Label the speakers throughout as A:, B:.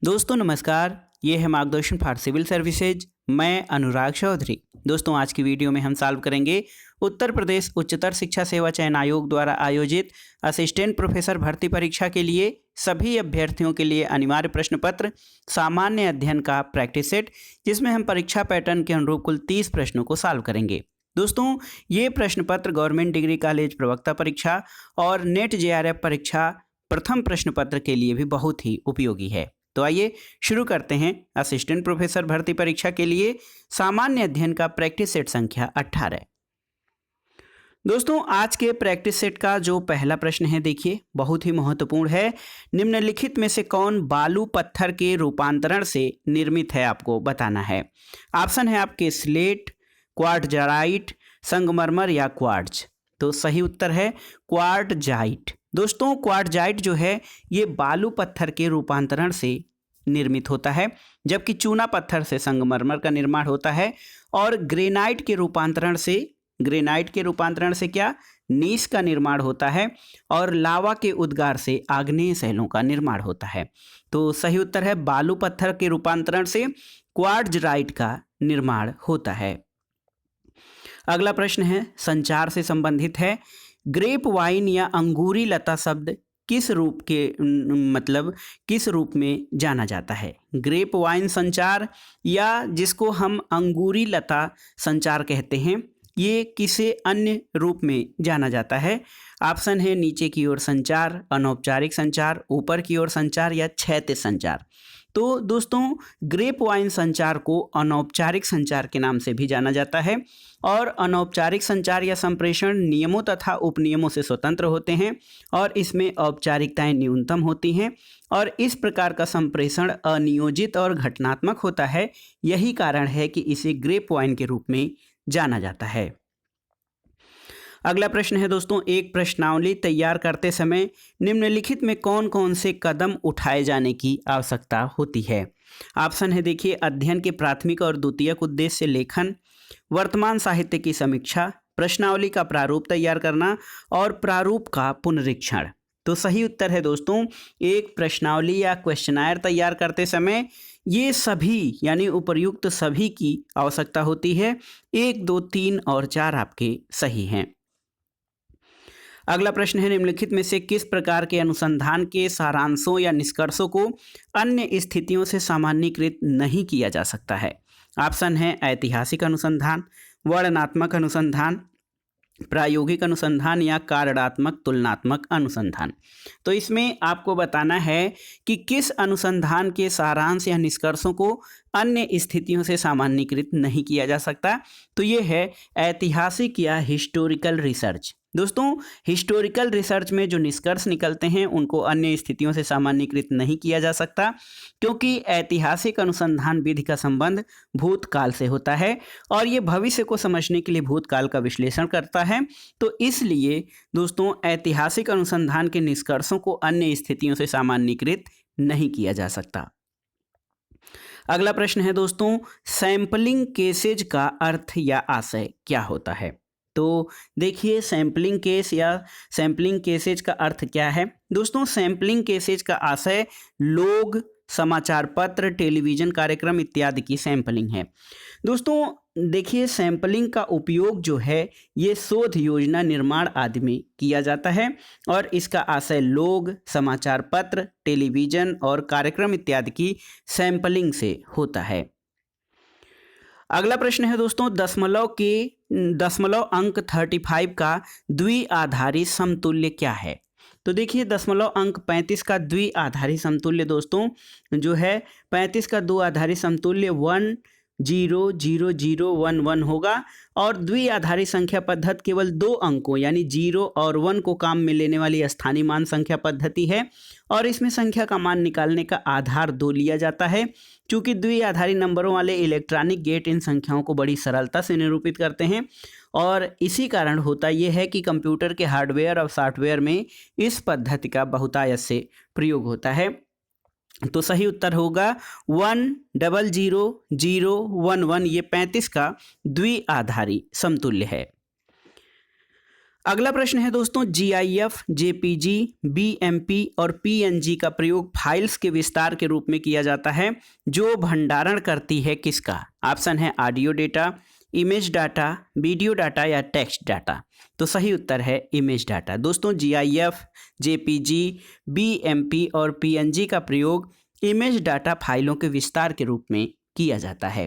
A: दोस्तों नमस्कार, ये है मार्गदर्शन फॉर सिविल सर्विसेज। मैं अनुराग चौधरी। दोस्तों आज की वीडियो में हम सॉल्व करेंगे उत्तर प्रदेश उच्चतर शिक्षा सेवा चयन आयोग द्वारा आयोजित असिस्टेंट प्रोफेसर भर्ती परीक्षा के लिए सभी अभ्यर्थियों के लिए अनिवार्य प्रश्न पत्र सामान्य अध्ययन का प्रैक्टिस सेट, जिसमें हम परीक्षा पैटर्न के अनुरूप कुल 30 प्रश्नों को सॉल्व करेंगे। दोस्तों ये प्रश्न पत्र गवर्नमेंट डिग्री कॉलेज प्रवक्ता परीक्षा और नेट जेआरएफ परीक्षा प्रथम प्रश्न पत्र के लिए भी बहुत ही उपयोगी है। तो आइए शुरू करते हैं असिस्टेंट प्रोफेसर भर्ती परीक्षा के लिए सामान्य अध्ययन का प्रैक्टिस सेट संख्या 18। दोस्तों आज के प्रैक्टिस सेट का जो पहला प्रश्न है, देखिए बहुत ही महत्वपूर्ण है। निम्नलिखित में से कौन बालू पत्थर के रूपांतरण से निर्मित है, आपको बताना है। ऑप्शन है आपके स्लेट, क्वार्टजाइट, संगमरमर या क्वार्ट्ज। तो सही उत्तर है क्वार्टजाइट। दोस्तों क्वार्टजाइट जो है ये बालू पत्थर के रूपांतरण से निर्मित होता है, जबकि चूना पत्थर से संगमरमर का निर्माण होता है। और ग्रेनाइट के रूपांतरण से क्या, नीस का निर्माण होता है। और लावा के उद्गार से आग्नेय शैलों का निर्माण होता है। तो सही उत्तर है बालू पत्थर के रूपांतरण से क्वार्टजाइट का निर्माण होता है। अगला प्रश्न है संचार से संबंधित है। ग्रेप वाइन या अंगूरी लता शब्द किस रूप में जाना जाता है। ग्रेप वाइन संचार या जिसको हम अंगूरी लता संचार कहते हैं, ये किसे अन्य रूप में जाना जाता है। ऑप्शन है नीचे की ओर संचार, अनौपचारिक संचार, ऊपर की ओर संचार या क्षैतिज संचार। तो दोस्तों ग्रेप वाइन संचार को अनौपचारिक संचार के नाम से भी जाना जाता है। और अनौपचारिक संचार या संप्रेषण नियमों तथा उपनियमों से स्वतंत्र होते हैं और इसमें औपचारिकताएं न्यूनतम होती हैं। और इस प्रकार का संप्रेषण अनियोजित और घटनात्मक होता है। यही कारण है कि इसे ग्रेप वाइन के रूप में जाना जाता है। अगला प्रश्न है दोस्तों, एक प्रश्नावली तैयार करते समय निम्नलिखित में कौन कौन से कदम उठाए जाने की आवश्यकता होती है। ऑप्शन है देखिए अध्ययन के प्राथमिक और द्वितीयक उद्देश्य लेखन, वर्तमान साहित्य की समीक्षा, प्रश्नावली का प्रारूप तैयार करना और प्रारूप का पुनरीक्षण। तो सही उत्तर है दोस्तों एक प्रश्नावली या क्वेश्चनायर तैयार करते समय ये सभी यानी उपर्युक्त सभी की आवश्यकता होती है। 1, 2, 3 और 4 आपके सही हैं। अगला प्रश्न है निम्नलिखित में से किस प्रकार के अनुसंधान के सारांशों या निष्कर्षों को अन्य स्थितियों से सामान्यीकृत नहीं किया जा सकता है। ऑप्शन है ऐतिहासिक अनुसंधान, वर्णनात्मक अनुसंधान, प्रायोगिक अनुसंधान या कारणात्मक तुलनात्मक अनुसंधान। तो इसमें आपको बताना है कि किस अनुसंधान के सारांश या निष्कर्षों को अन्य स्थितियों से सामान्यीकृत नहीं किया जा सकता। तो ये है ऐतिहासिक या हिस्टोरिकल रिसर्च। दोस्तों हिस्टोरिकल रिसर्च में जो निष्कर्ष निकलते हैं उनको अन्य स्थितियों से सामान्यीकृत नहीं किया जा सकता, क्योंकि ऐतिहासिक अनुसंधान विधि का संबंध भूतकाल से होता है और ये भविष्य को समझने के लिए भूतकाल का विश्लेषण करता है। तो इसलिए दोस्तों ऐतिहासिक अनुसंधान के निष्कर्षों को अन्य स्थितियों से सामान्यीकृत नहीं किया जा सकता। अगला प्रश्न है दोस्तों, सैंपलिंग केसेज का अर्थ या आशय क्या होता है। तो देखिए सैंपलिंग केस या सैंपलिंग केसेज का अर्थ क्या है। दोस्तों सैंपलिंग केसेज का आशय लोग, समाचार पत्र, टेलीविजन कार्यक्रम इत्यादि की सैंपलिंग है। दोस्तों देखिए सैंपलिंग का उपयोग जो है ये शोध योजना निर्माण आदि में किया जाता है और इसका आशय लोग, समाचार पत्र, टेलीविजन और कार्यक्रम इत्यादि की सैंपलिंग से होता है। अगला प्रश्न है दोस्तों, दशमलव अंक 35 का द्विआधारी समतुल्य क्या है। तो देखिए दशमलव अंक 35 का द्विआधारी समतुल्य दोस्तों जो है 35 का द्विआधारी समतुल्य 1000011 होगा। और द्विआधारी संख्या पद्धति केवल 2 अंकों यानी 0 और 1 को काम में लेने वाली स्थानीय मान संख्या पद्धति है और इसमें संख्या का मान निकालने का आधार 2 लिया जाता है। चूंकि द्विआधारी नंबरों वाले इलेक्ट्रॉनिक गेट इन संख्याओं को बड़ी सरलता से निरूपित करते हैं और इसी कारण होता यह है कि कंप्यूटर के हार्डवेयर और सॉफ्टवेयर में इस पद्धति का बहुतायत से प्रयोग होता है। तो सही उत्तर होगा 1000011। ये 35 का द्विआधारी समतुल्य है। अगला प्रश्न है दोस्तों, GIF, JPG, BMP और PNG का प्रयोग फाइल्स के विस्तार के रूप में किया जाता है जो भंडारण करती है किसका? ऑप्शन है audio data, image data, video data या टेक्स्ट डाटा। तो सही उत्तर है इमेज डाटा। दोस्तों GIF, JPG, BMP और PNG का प्रयोग इमेज डाटा फाइलों के विस्तार के रूप में किया जाता है।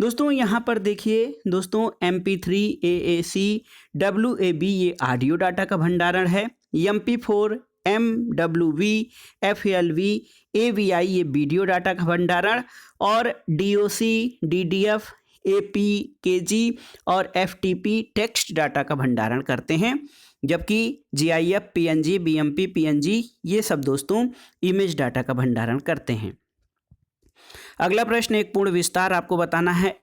A: दोस्तों यहाँ पर देखिए दोस्तों, MP3, AAC, WAV ये ऑडियो डाटा का भंडारण है, MP4, MWV, FLV, AVI ये वीडियो डाटा का भंडारण, और DOC, DDF, APKG और FTP टेक्स्ट डाटा का भंडारण करते हैं, जबकि GIF, PNG, BMP, PNG ये सब दोस्तों इमेज डाटा का भंडारण करते हैं। अगला प्रश्न, एक पूर्ण विस्तार आपको बताना है।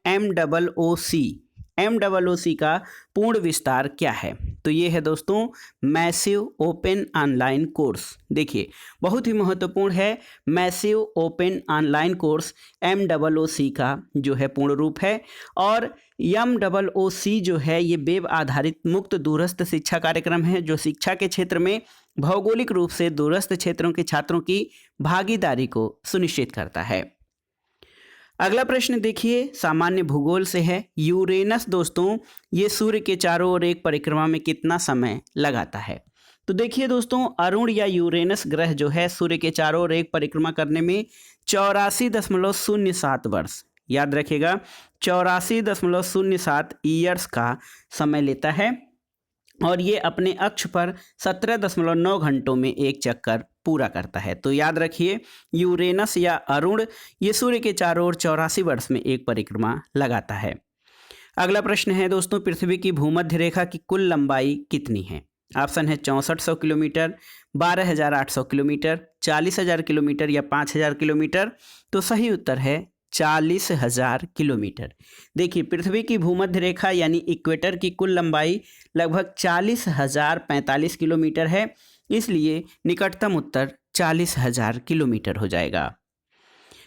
A: MOOC का पूर्ण विस्तार क्या है? तो ये है दोस्तों मैसिव ओपन ऑनलाइन कोर्स। देखिए बहुत ही महत्वपूर्ण है, massive open online course MOOC का जो है पूर्ण रूप है। और MOOC जो है ये वेब आधारित मुक्त दूरस्थ शिक्षा कार्यक्रम है जो शिक्षा के क्षेत्र में भौगोलिक रूप से दूरस्थ क्षेत्रों के छात्रों की भागीदारी को सुनिश्चित करता है। अगला प्रश्न देखिए सामान्य भूगोल से है। यूरेनस दोस्तों ये सूर्य के चारों ओर एक परिक्रमा में कितना समय लगाता है? तो देखिए दोस्तों, अरुण या यूरेनस ग्रह जो है सूर्य के चारों ओर एक परिक्रमा करने में 84.07 वर्ष, याद रखिएगा 84.07 ईयर्स का समय लेता है, और ये अपने अक्ष पर 17.9 घंटों में एक चक्कर पूरा करता है। तो याद रखिए यूरेनस या अरुण ये सूर्य के चारों ओर 84 वर्ष में एक परिक्रमा लगाता है। अगला प्रश्न है दोस्तों, पृथ्वी की भूमध्य रेखा की कुल लंबाई कितनी है? ऑप्शन है 6400 किलोमीटर, 12800 किलोमीटर, 40,000 किलोमीटर या 5000 किलोमीटर। तो सही उत्तर है 40,000 किलोमीटर। देखिए पृथ्वी की भूमध्य रेखा यानी इक्वेटर की कुल लंबाई लगभग 40,045 किलोमीटर है, इसलिए निकटतम उत्तर 40,000 किलोमीटर हो जाएगा।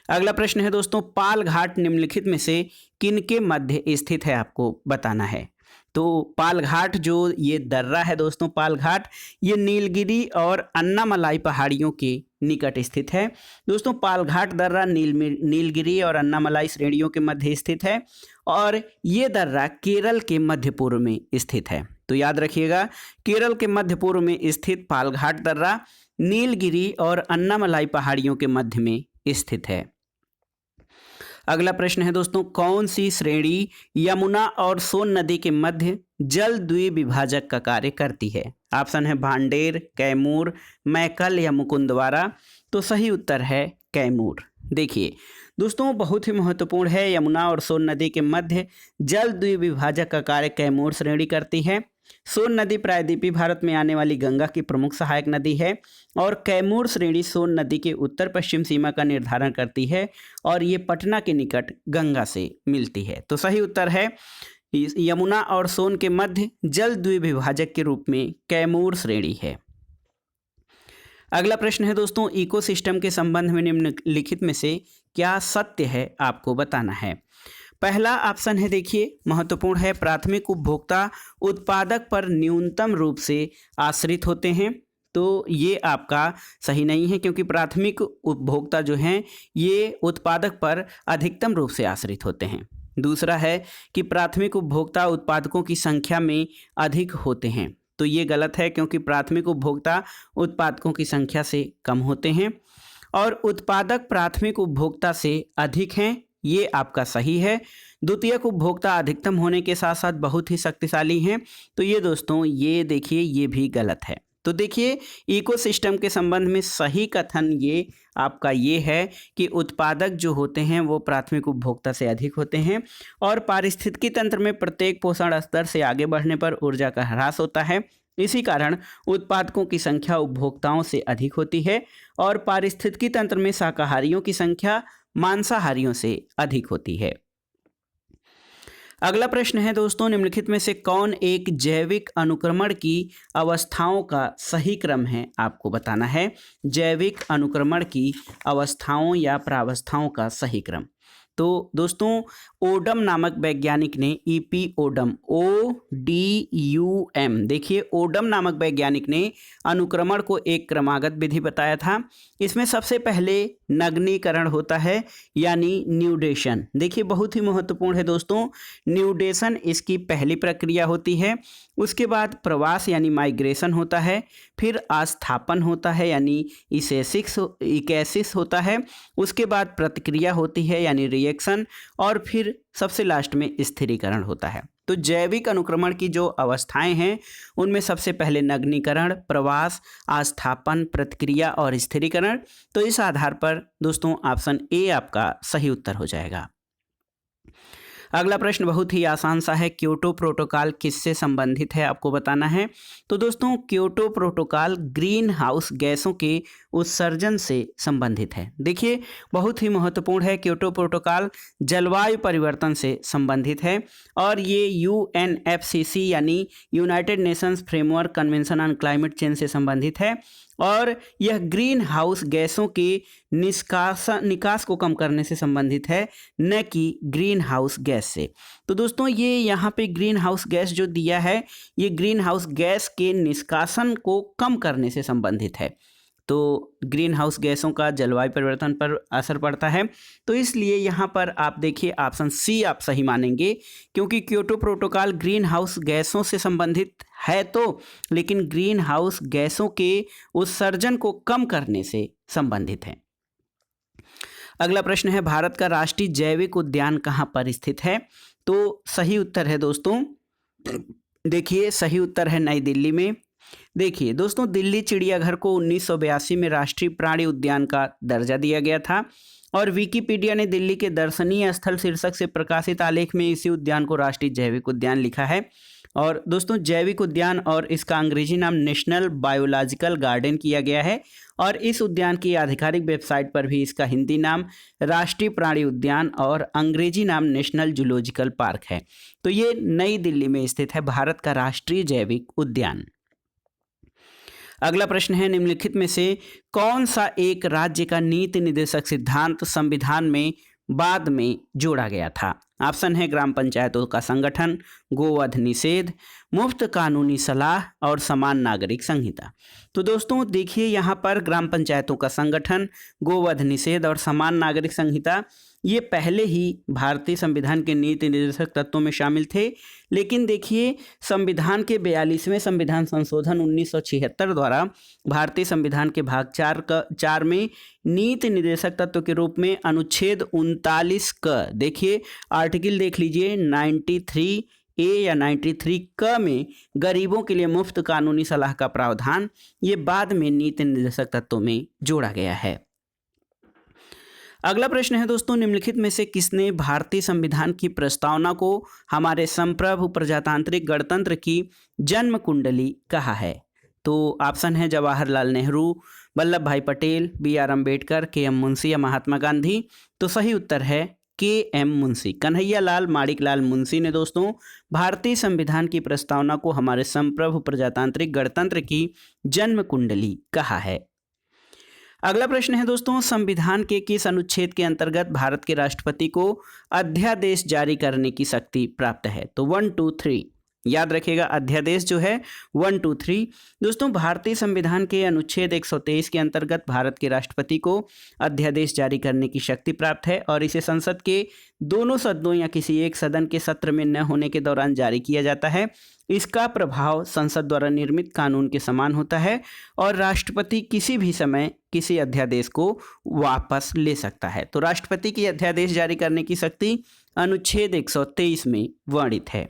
A: अगला प्रश्न है दोस्तों, पाल घाट निम्नलिखित में से किनके मध्य स्थित है? आपको बताना है। तो पाल घाट जो ये दर्रा है दोस्तों, पाल घाट ये नीलगिरी और अन्नामलाई पहाड़ियों के निकट स्थित है। दोस्तों पाल घाट दर्रा नीलगिरी और अन्नामलाई श्रेणियों के मध्य स्थित है, और ये दर्रा केरल के मध्य पूर्व में स्थित है। तो याद रखिएगा केरल के मध्य पूर्व में स्थित पाल घाट दर्रा नीलगिरी और अन्नामलाई पहाड़ियों के मध्य में स्थित है। अगला प्रश्न है दोस्तों, कौन सी श्रेणी यमुना और सोन नदी के मध्य जल द्विविभाजक का कार्य करती है? ऑप्शन है भांडेर, कैमूर, मैकल या मुकुंदवारा। तो सही उत्तर है कैमूर। देखिए दोस्तों बहुत ही महत्वपूर्ण है, यमुना और सोन नदी के मध्य जल द्विविभाजक का कार्य कैमूर श्रेणी करती है। सोन नदी प्रायद्वीपीय भारत में आने वाली गंगा की प्रमुख सहायक नदी है, और कैमूर श्रेणी सोन नदी के उत्तर पश्चिम सीमा का निर्धारण करती है, और ये पटना के निकट गंगा से मिलती है। तो सही उत्तर है यमुना और सोन के मध्य जल द्विविभाजक के रूप में कैमूर श्रेणी है। अगला प्रश्न है दोस्तों, इकोसिस्टम के संबंध में निम्नलिखित में से क्या सत्य है? आपको बताना है। पहला ऑप्शन है देखिए महत्वपूर्ण है, प्राथमिक उपभोक्ता उत्पादक पर न्यूनतम रूप से आश्रित होते हैं। तो ये आपका सही नहीं है, क्योंकि प्राथमिक उपभोक्ता जो हैं ये उत्पादक पर अधिकतम रूप से आश्रित होते हैं। दूसरा है कि प्राथमिक उपभोक्ता उत्पादकों की संख्या में अधिक होते हैं। तो ये गलत है, क्योंकि प्राथमिक उपभोक्ता उत्पादकों की संख्या से कम होते हैं, और उत्पादक प्राथमिक उपभोक्ता से अधिक हैं, ये आपका सही है। द्वितीयक उपभोक्ता अधिकतम होने के साथ साथ बहुत ही शक्तिशाली हैं। तो ये दोस्तों ये देखिए ये भी गलत है। तो देखिए इकोसिस्टम के संबंध में सही कथन ये आपका ये है कि उत्पादक जो होते हैं वो प्राथमिक उपभोक्ता से अधिक होते हैं, और पारिस्थितिकी तंत्र में प्रत्येक पोषण स्तर से आगे बढ़ने पर ऊर्जा का ह्रास होता है। इसी कारण उत्पादकों की संख्या उपभोक्ताओं से अधिक होती है, और पारिस्थितिकी तंत्र में शाकाहारियों की संख्या मांसाहारियों से अधिक होती है। अगला प्रश्न है दोस्तों, निम्नलिखित में से कौन एक जैविक अनुक्रमण की अवस्थाओं का सही क्रम है? आपको बताना है जैविक अनुक्रमण की अवस्थाओं या प्रावस्थाओं का सही क्रम। तो दोस्तों ओडम नामक वैज्ञानिक ने ईपी ओडम ODUM, देखिए ओडम नामक वैज्ञानिक ने अनुक्रमण को एक क्रमागत विधि बताया था। इसमें सबसे पहले नग्नीकरण होता है यानी न्यूडेशन। देखिए बहुत ही महत्वपूर्ण है दोस्तों, न्यूडेशन इसकी पहली प्रक्रिया होती है। उसके बाद प्रवास यानी माइग्रेशन होता है, फिर आस्थापन होता है यानी इकेसिस होता है, उसके बाद प्रतिक्रिया होती है यानी रिएक्शन, और फिर सबसे लास्ट में स्थिरीकरण होता है। तो जैविक अनुक्रमण की जो अवस्थाएं हैं उनमें सबसे पहले नग्नीकरण, प्रवास, आस्थापन, प्रतिक्रिया और स्थिरीकरण। तो इस आधार पर दोस्तों ऑप्शन ए आपका सही उत्तर हो जाएगा। अगला प्रश्न बहुत ही आसान सा है, क्योटो प्रोटोकॉल किससे संबंधित है आपको बताना है। तो दोस्तों क्योटो प्रोटोकॉल ग्रीन हाउस गैसों के उत्सर्जन से संबंधित है। देखिए बहुत ही महत्वपूर्ण है, क्योटो प्रोटोकॉल जलवायु परिवर्तन से संबंधित है और ये UNFCCC यानी United Nations framework convention on climate change से संबंधित है और यह ग्रीन हाउस गैसों के निकास को कम करने से संबंधित है, न कि ग्रीन हाउस गैस से। तो दोस्तों ये यहाँ पे ग्रीन हाउस गैस जो दिया है ये ग्रीन हाउस गैस के निष्कासन को कम करने से संबंधित है। तो ग्रीन हाउस गैसों का जलवायु परिवर्तन पर असर पड़ता है, तो इसलिए यहाँ पर आप देखिए ऑप्शन सी आप सही मानेंगे, क्योंकि क्योटो प्रोटोकॉल ग्रीन हाउस गैसों से संबंधित है तो, लेकिन ग्रीन हाउस गैसों के उत्सर्जन को कम करने से संबंधित है। अगला प्रश्न है, भारत का राष्ट्रीय जैविक उद्यान कहाँ पर स्थित है। तो सही उत्तर है दोस्तों, देखिए सही उत्तर है नई दिल्ली में। देखिए दोस्तों दिल्ली चिड़ियाघर को 1982 में राष्ट्रीय प्राणी उद्यान का दर्जा दिया गया था और विकिपीडिया ने दिल्ली के दर्शनीय स्थल शीर्षक से प्रकाशित आलेख में इसी उद्यान को राष्ट्रीय जैविक उद्यान लिखा है। और दोस्तों जैविक उद्यान और इसका अंग्रेजी नाम नेशनल बायोलॉजिकल गार्डन किया गया है और इस उद्यान की आधिकारिक वेबसाइट पर भी इसका हिंदी नाम राष्ट्रीय प्राणी उद्यान और अंग्रेजी नाम नेशनल जूलॉजिकल पार्क है। तो ये नई दिल्ली में स्थित है भारत का राष्ट्रीय जैविक उद्यान। अगला प्रश्न है, निम्नलिखित में से कौन सा एक राज्य का नीति निर्देशक सिद्धांत संविधान में बाद में जोड़ा गया था। ऑप्शन है ग्राम पंचायतों का संगठन, गोवध निषेध, मुफ्त कानूनी सलाह और समान नागरिक संहिता। तो दोस्तों देखिए यहाँ पर ग्राम पंचायतों का संगठन, गोवध निषेध और समान नागरिक संहिता ये पहले ही भारतीय संविधान के नीति निर्देशक तत्वों में शामिल थे, लेकिन देखिए संविधान के 42वें संविधान संशोधन 1976 द्वारा भारतीय संविधान के भाग 4 में नीति निर्देशक तत्व के रूप में अनुच्छेद 39 क, देखिए आर्टिकल देख लीजिए 93A या 93 क में गरीबों के लिए मुफ्त कानूनी सलाह का प्रावधान ये बाद में नीति निर्देशक तत्वों में जोड़ा गया है। अगला प्रश्न है दोस्तों, निम्नलिखित में से किसने भारतीय संविधान की प्रस्तावना को हमारे संप्रभु प्रजातांत्रिक गणतंत्र की जन्म कुंडली कहा है। तो ऑप्शन है जवाहरलाल नेहरू, वल्लभ भाई पटेल, BR अम्बेडकर, KM मुंशी या महात्मा गांधी। तो सही उत्तर है KM मुंशी, कन्हैया लाल माणिकलाल मुंशी ने दोस्तों भारतीय संविधान की प्रस्तावना को हमारे संप्रभु प्रजातांत्रिक गणतंत्र की जन्म कुंडली कहा है। अगला प्रश्न है दोस्तों, संविधान के किस अनुच्छेद के अंतर्गत भारत के राष्ट्रपति को अध्यादेश जारी करने की शक्ति प्राप्त है। तो 1, 2, 3 याद रखिएगा, अध्यादेश जो है 1, 2, 3 दोस्तों भारतीय संविधान के अनुच्छेद 123 के अंतर्गत भारत के राष्ट्रपति को अध्यादेश जारी करने की शक्ति प्राप्त है और इसे संसद के दोनों सदनों या किसी एक सदन के सत्र में न होने के दौरान जारी किया जाता है। इसका प्रभाव संसद द्वारा निर्मित कानून के समान होता है और राष्ट्रपति किसी भी समय किसी अध्यादेश को वापस ले सकता है। तो राष्ट्रपति की अध्यादेश जारी करने की शक्ति अनुच्छेद 123 में वर्णित है।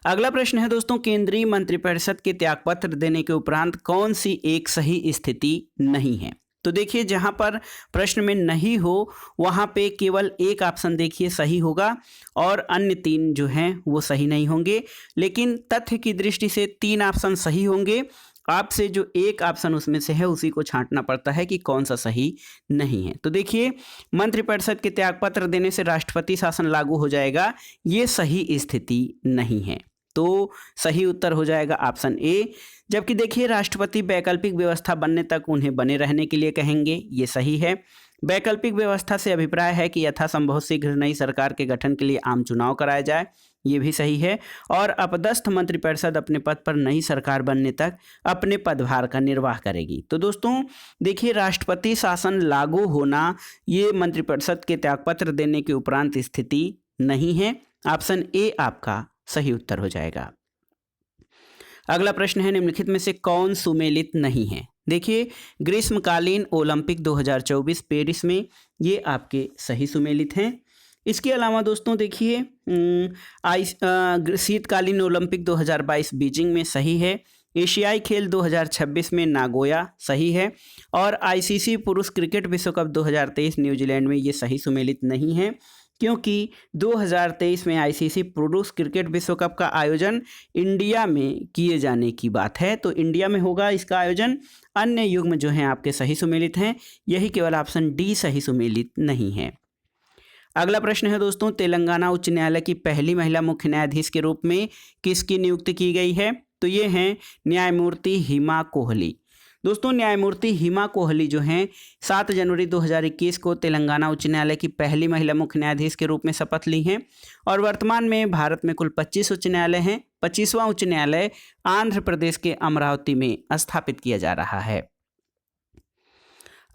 A: अगला प्रश्न है दोस्तों, केंद्रीय मंत्रिपरिषद के त्यागपत्र देने के उपरांत कौन सी एक सही स्थिति नहीं है। तो देखिए जहां पर प्रश्न में नहीं हो वहां पे केवल एक ऑप्शन देखिए सही होगा और अन्य 3 जो हैं वो सही नहीं होंगे, लेकिन तथ्य की दृष्टि से 3 ऑप्शन सही होंगे। आपसे जो एक ऑप्शन उसमें से है उसी को छांटना पड़ता है कि कौन सा सही नहीं है। तो देखिए मंत्रिपरिषद के त्यागपत्र देने से राष्ट्रपति शासन लागू हो जाएगा, ये सही स्थिति नहीं है। तो सही उत्तर हो जाएगा ऑप्शन ए। जबकि देखिए राष्ट्रपति वैकल्पिक व्यवस्था बनने तक उन्हें बने रहने के लिए कहेंगे, ये सही है। वैकल्पिक व्यवस्था से अभिप्राय है कि यथासंभव शीघ्र नई सरकार के गठन के लिए आम चुनाव कराया जाए, ये भी सही है। और अपदस्थ मंत्रिपरिषद अपने पद पर नई सरकार बनने तक अपने पदभार का निर्वाह करेगी। तो दोस्तों देखिए राष्ट्रपति शासन लागू होना ये मंत्रिपरिषद के त्यागपत्र देने के उपरांत स्थिति नहीं है। ऑप्शन ए आपका सही उत्तर हो जाएगा। अगला प्रश्न है निम्नलिखित में से कौन सुमेलित नहीं है। देखिए ग्रीष्मकालीन ओलंपिक 2024 पेरिस में, ये आपके सही सुमेलित हैं। इसके अलावा दोस्तों देखिए शीतकालीन ओलंपिक 2022 बीजिंग में, सही है। एशियाई खेल 2026 में नागोया, सही है। और आईसीसी पुरुष क्रिकेट विश्व कप 2023 न्यूजीलैंड में, ये सही सुमेलित नहीं है, क्योंकि 2023 में आईसीसी पुरुष क्रिकेट विश्व कप का आयोजन इंडिया में किए जाने की बात है, तो इंडिया में होगा इसका आयोजन। अन्य युग्म जो हैं आपके सही सुमेलित हैं, यही केवल ऑप्शन डी सही सुमेलित नहीं है। अगला प्रश्न है दोस्तों तेलंगाना उच्च न्यायालय की पहली महिला मुख्य न्यायाधीश के रूप में किसकी नियुक्ति की गई है। तो ये हैं न्यायमूर्ति हिमा कोहली। दोस्तों न्यायमूर्ति हिमा कोहली जो हैं 7 जनवरी 2021 को तेलंगाना उच्च न्यायालय की पहली महिला मुख्य न्यायाधीश के रूप में शपथ ली हैं। और वर्तमान में भारत में कुल 25 उच्च न्यायालय हैं। 25वां उच्च न्यायालय आंध्र प्रदेश के अमरावती में स्थापित किया जा रहा है।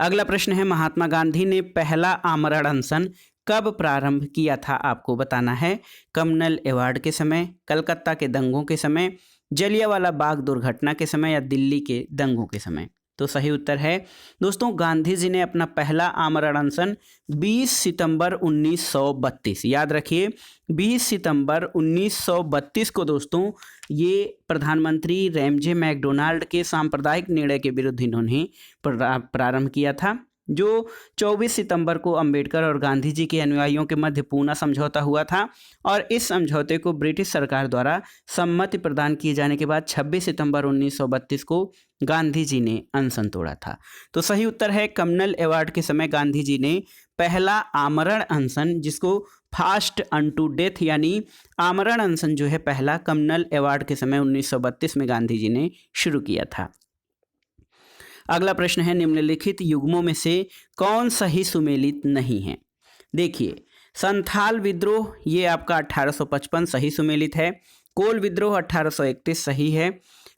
A: अगला प्रश्न है महात्मा गांधी ने पहला आमरण अनशन कब प्रारंभ किया था, आपको बताना है। कम्युनल अवार्ड के समय, कलकत्ता के दंगों के समय, जलियांवाला बाग दुर्घटना के समय या दिल्ली के दंगों के समय। तो सही उत्तर है दोस्तों गांधी जी ने अपना पहला आमरण अनशन 20 सितंबर 1932, याद रखिए 20 सितंबर 1932 को दोस्तों ये प्रधानमंत्री रैमजे मैकडोनाल्ड के सांप्रदायिक निर्णय के विरुद्ध इन्होंने प्रारंभ किया था। जो 24 सितंबर को अंबेडकर और गांधी जी के अनुयायियों के मध्य पूना समझौता हुआ था और इस समझौते को ब्रिटिश सरकार द्वारा सम्मति प्रदान किए जाने के बाद 26 सितंबर 1932 को गांधी जी ने अनशन तोड़ा था। तो सही उत्तर है कम्युनल अवार्ड के समय गांधी जी ने पहला आमरण अनशन, जिसको फास्ट अनटू डेथ यानी आमरण अनशन जो है पहला कम्युनल अवार्ड के समय 1932 में गांधी जी ने शुरू किया था। अगला प्रश्न है निम्नलिखित युग्मों में से कौन सही सुमेलित नहीं है। देखिए संथाल विद्रोह ये आपका 1855 सही सुमेलित है। कोल विद्रोह 1831 सही है।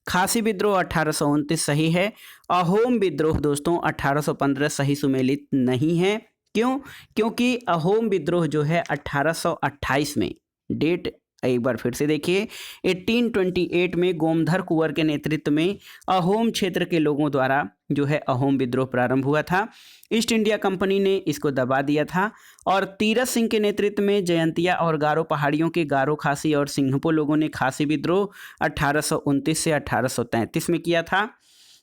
A: खासी विद्रोह 1829 सही है। अहोम विद्रोह दोस्तों 1815 सही सुमेलित नहीं है। क्यों? क्योंकि अहोम विद्रोह जो है 1828 में, डेट एक बार फिर से देखिए 1828 में गोमधर कुंवर के नेतृत्व में अहोम क्षेत्र के लोगों द्वारा जो है अहोम विद्रोह प्रारंभ हुआ था। ईस्ट इंडिया कंपनी ने इसको दबा दिया था और तीरथ सिंह के नेतृत्व में जयंतिया और गारो पहाड़ियों के गारो, खासी और सिंहपो लोगों ने खासी विद्रोह 1829 से 1833 में किया था।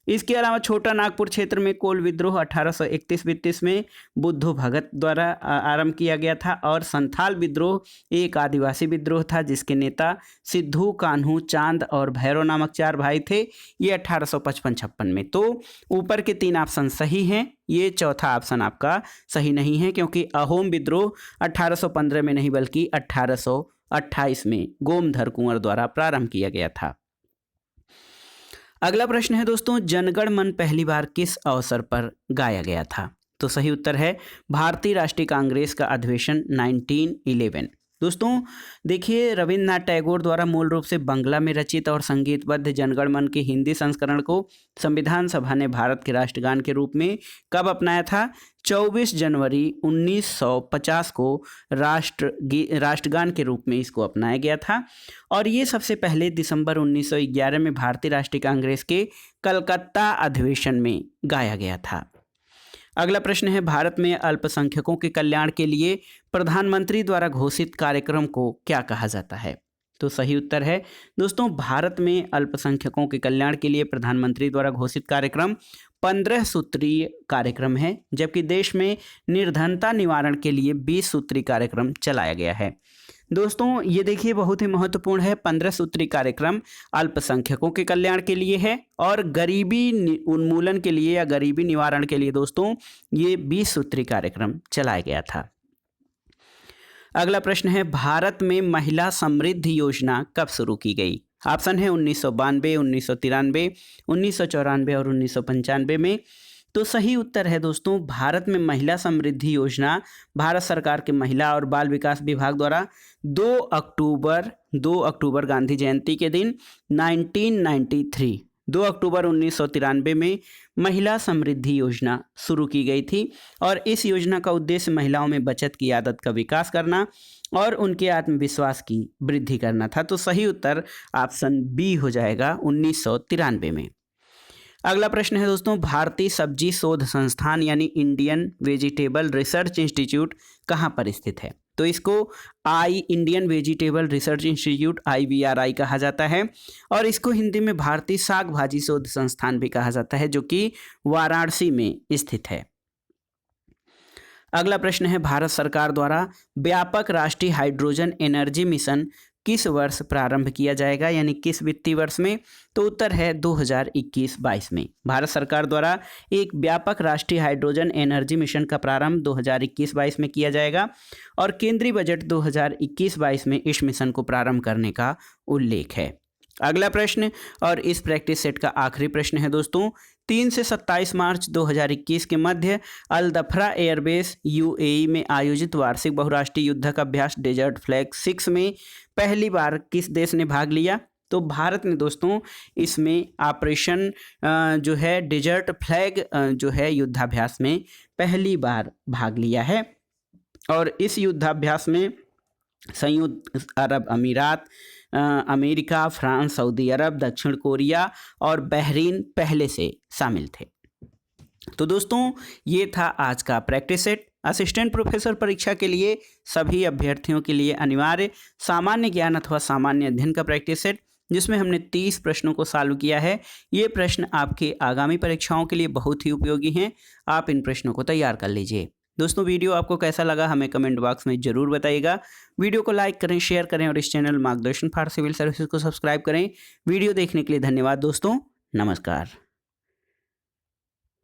A: इसके अलावा छोटा नागपुर क्षेत्र में कोल विद्रोह 1831-32 में बुद्धू भगत द्वारा आरंभ किया गया था और संथाल विद्रोह एक आदिवासी विद्रोह था जिसके नेता सिद्धू, कान्हू, चांद और भैरव नामक 4 भाई थे। ये 1855-56 में। तो ऊपर के 3 ऑप्शन सही हैं, ये चौथा ऑप्शन आपका सही नहीं है क्योंकि अहोम विद्रोह 1815 में नहीं बल्कि 1828 में गोमधर कुंवर द्वारा प्रारंभ किया गया था। अगला प्रश्न है दोस्तों जनगण मन पहली बार किस अवसर पर गाया गया था। तो सही उत्तर है भारतीय राष्ट्रीय कांग्रेस का अधिवेशन 1911। दोस्तों देखिए रविन्द्रनाथ टैगोर द्वारा मूल रूप से बंगला में रचित और संगीतबद्ध जनगण मन के हिंदी संस्करण को संविधान सभा ने भारत के राष्ट्रगान के रूप में कब अपनाया था। 24 जनवरी 1950 को राष्ट्रगान के रूप में इसको अपनाया गया था और ये सबसे पहले दिसंबर 1911 में भारतीय राष्ट्रीय कांग्रेस के कलकत्ता अधिवेशन में गाया गया था। अगला प्रश्न है भारत में अल्पसंख्यकों के कल्याण के लिए प्रधानमंत्री द्वारा घोषित कार्यक्रम को क्या कहा जाता है। तो सही उत्तर है दोस्तों भारत में अल्पसंख्यकों के कल्याण के लिए प्रधानमंत्री द्वारा घोषित कार्यक्रम 15 सूत्रीय कार्यक्रम है, जबकि देश में निर्धनता निवारण के लिए 20 सूत्रीय कार्यक्रम चलाया गया है। दोस्तों ये देखिए बहुत ही महत्वपूर्ण है, 15 सूत्री कार्यक्रम अल्पसंख्यकों के कल्याण के लिए है और गरीबी उन्मूलन के लिए या गरीबी निवारण के लिए दोस्तों ये 20 सूत्री कार्यक्रम चलाया गया था। अगला प्रश्न है, भारत में महिला समृद्धि योजना कब शुरू की गई? ऑप्शन है 1992, 1993, 1994 और 1995 में। तो सही उत्तर है दोस्तों, भारत में महिला समृद्धि योजना भारत सरकार के महिला और बाल विकास विभाग द्वारा 2 अक्टूबर गांधी जयंती के दिन 2 अक्टूबर 1993 में महिला समृद्धि योजना शुरू की गई थी और इस योजना का उद्देश्य महिलाओं में बचत की आदत का विकास करना और उनके आत्मविश्वास की वृद्धि करना था। तो सही उत्तर ऑप्शन बी हो जाएगा, 1993 में। अगला प्रश्न है दोस्तों, भारतीय सब्जी शोध संस्थान यानी इंडियन वेजिटेबल रिसर्च इंस्टीट्यूट कहाँ पर स्थित है? तो इसको Indian vegetable research institute IVRI कहा जाता है और इसको हिंदी में भारतीय साग भाजी शोध संस्थान भी कहा जाता है, जो कि वाराणसी में स्थित है। अगला प्रश्न है, भारत सरकार द्वारा व्यापक राष्ट्रीय हाइड्रोजन एनर्जी मिशन किस वर्ष प्रारंभ किया जाएगा, यानी किस वित्तीय वर्ष में? तो उत्तर है 2021-22 में। भारत सरकार द्वारा एक व्यापक राष्ट्रीय हाइड्रोजन एनर्जी मिशन का प्रारंभ 2021-22 में किया जाएगा और केंद्रीय बजट 2021-22 में इस मिशन को प्रारंभ करने का उल्लेख है। अगला प्रश्न और इस प्रैक्टिस सेट का आखिरी प्रश्न है दोस्तों, 3 से 27 मार्च 2021 के मध्य अल दफ्रा एयरबेस UAE में आयोजित वार्षिक बहुराष्ट्रीय युद्धक अभ्यास डेजर्ट फ्लैग 6 में पहली बार किस देश ने भाग लिया? तो भारत ने दोस्तों इसमें ऑपरेशन जो है डेजर्ट फ्लैग जो है युद्धाभ्यास में पहली बार भाग लिया है और इस युद्धाभ्यास में संयुक्त अरब अमीरात, अमेरिका, फ्रांस, सऊदी अरब, दक्षिण कोरिया और बहरीन पहले से शामिल थे। तो दोस्तों ये था आज का प्रैक्टिस सेट। असिस्टेंट प्रोफेसर परीक्षा के लिए सभी अभ्यर्थियों के लिए अनिवार्य सामान्य ज्ञान अथवा सामान्य अध्ययन का प्रैक्टिस सेट, जिसमें हमने 30 प्रश्नों को सॉल्व किया है। ये प्रश्न आपके आगामी परीक्षाओं के लिए बहुत ही उपयोगी हैं। आप इन प्रश्नों को तैयार कर लीजिए। दोस्तों वीडियो आपको कैसा लगा हमें कमेंट बॉक्स में ज़रूर बताइएगा। वीडियो को लाइक करें, शेयर करें और इस चैनल मार्गदर्शन फॉर सिविल सर्विसेज को सब्सक्राइब करें। वीडियो देखने के लिए धन्यवाद दोस्तों, नमस्कार।